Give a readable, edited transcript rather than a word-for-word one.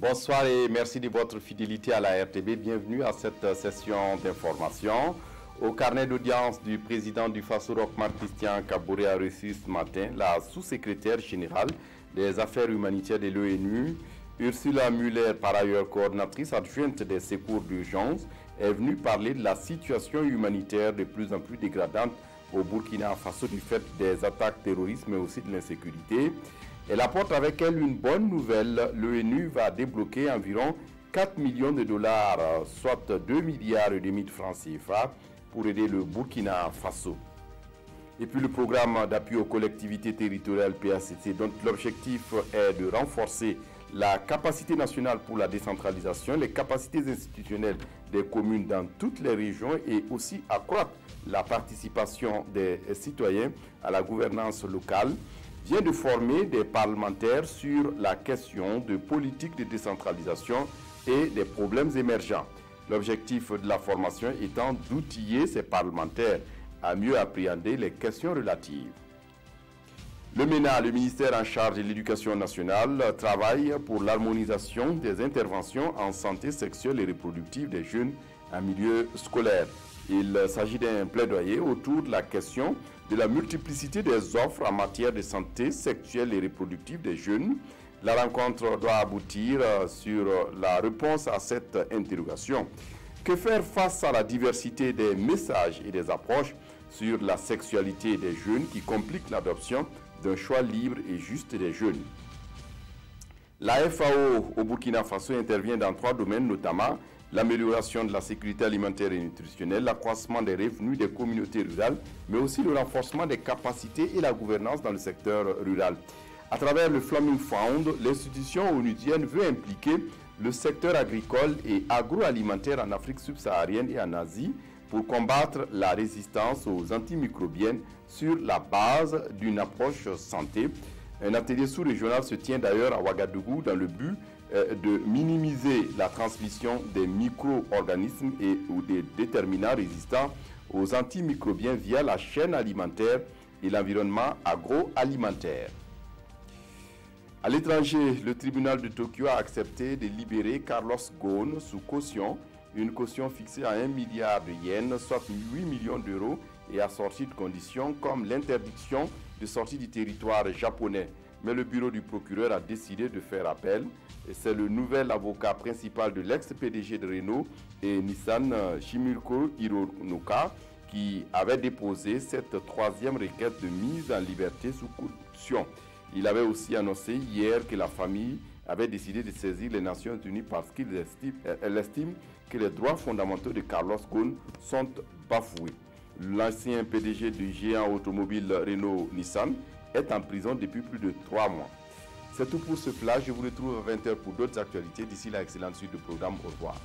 Bonsoir et merci de votre fidélité à la RTB. Bienvenue à cette session d'information. Au carnet d'audience du président du FASO-ROCMA, Christian Kabouré, a reçu ce matin la sous-secrétaire générale des affaires humanitaires de l'ONU, Ursula Müller, par ailleurs coordinatrice adjointe des secours d'urgence, est venue parler de la situation humanitaire de plus en plus dégradante au Burkina Faso du fait des attaques terroristes mais aussi de l'insécurité. Elle apporte avec elle une bonne nouvelle. L'ONU va débloquer environ 4 millions de dollars, soit 2 milliards et demi de francs CFA, pour aider le Burkina Faso. Et puis le programme d'appui aux collectivités territoriales PACT, dont l'objectif est de renforcer la capacité nationale pour la décentralisation, les capacités institutionnelles des communes dans toutes les régions et aussi accroître la participation des citoyens à la gouvernance locale, vient de former des parlementaires sur la question de politique de décentralisation et des problèmes émergents. L'objectif de la formation étant d'outiller ces parlementaires à mieux appréhender les questions relatives. Le MENA, le ministère en charge de l'éducation nationale, travaille pour l'harmonisation des interventions en santé sexuelle et reproductive des jeunes en milieu scolaire. Il s'agit d'un plaidoyer autour de la question de la multiplicité des offres en matière de santé sexuelle et reproductive des jeunes. La rencontre doit aboutir sur la réponse à cette interrogation. Que faire face à la diversité des messages et des approches sur la sexualité des jeunes qui compliquent l'adoption d'un choix libre et juste des jeunes? La FAO au Burkina Faso intervient dans 3 domaines, notamment l'amélioration de la sécurité alimentaire et nutritionnelle, l'accroissement des revenus des communautés rurales, mais aussi le renforcement des capacités et la gouvernance dans le secteur rural. À travers le Flaming Fund, l'institution onusienne veut impliquer le secteur agricole et agroalimentaire en Afrique subsaharienne et en Asie pour combattre la résistance aux antimicrobiennes sur la base d'une approche santé. Un atelier sous-régional se tient d'ailleurs à Ouagadougou dans le but de minimiser la transmission des micro-organismes et ou des déterminants résistants aux antimicrobiens via la chaîne alimentaire et l'environnement agroalimentaire. À l'étranger, le tribunal de Tokyo a accepté de libérer Carlos Ghosn sous caution, une caution fixée à 1 milliard de yens, soit 8 millions d'euros, et assortie de conditions comme l'interdiction de sortie du territoire japonais. Mais le bureau du procureur a décidé de faire appel. Et c'est le nouvel avocat principal de l'ex-PDG de Renault et Nissan, Shimiko Hironoka, qui avait déposé cette 3e requête de mise en liberté sous caution. Il avait aussi annoncé hier que la famille avait décidé de saisir les Nations Unies parce qu'elle estime que les droits fondamentaux de Carlos Ghosn sont bafoués. L'ancien PDG du géant automobile Renault-Nissan est en prison depuis plus de 3 mois. C'est tout pour ce flash. Je vous retrouve à 20 h pour d'autres actualités. D'ici là, excellente suite de programme. Au revoir.